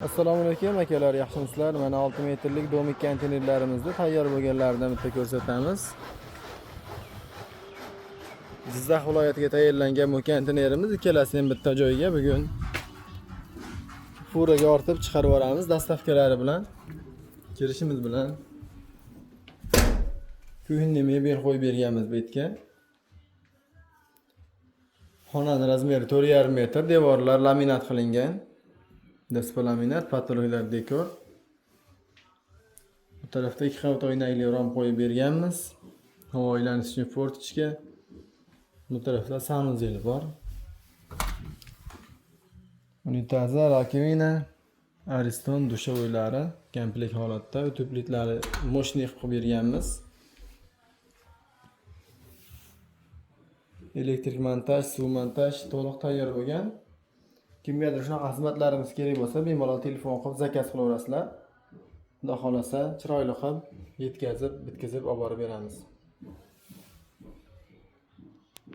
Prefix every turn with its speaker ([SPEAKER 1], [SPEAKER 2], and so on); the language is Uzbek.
[SPEAKER 1] Assalomu alaykum akalar, yaxshimisizlar? Mana 6 metrlik domik konteynerlarimizni tayyor bo'lganlaridan bitta ko'rsatamiz. Jizzax viloyatiga tayyorlangan bu konteynerimiz ikkalasini ham bitta joyga bugun furaga ortib chiqarib yuboramiz dastavkalari bilan. Kirishimiz bilan kuhinni mebel qo'yib berganmiz bu yerga. Xonani razmeri 4,5 metr, devorlar laminat qilingan. Laminat, patologlar dekor. Bu tarafda 2 qavat oynakli rom qo'yib berganmiz. Havo aylanishi uchun fortichka. Bu tarafda sanuzeli bor. Unitazi, rakovina, ariston dushovoylari komplekt holatda, tupliklari moshniy qilib berganmiz. Elektrik montaj, suv montaj to'liq tayyor bo'lgan. Kimgadir shunaqa xizmatlarimiz kerak bo'lsa, bemalol telefon qilib zakaz qilaverasizlar. Xudo xolasa chiroyli qilib yetkazib, bitkazib olib borib beramiz.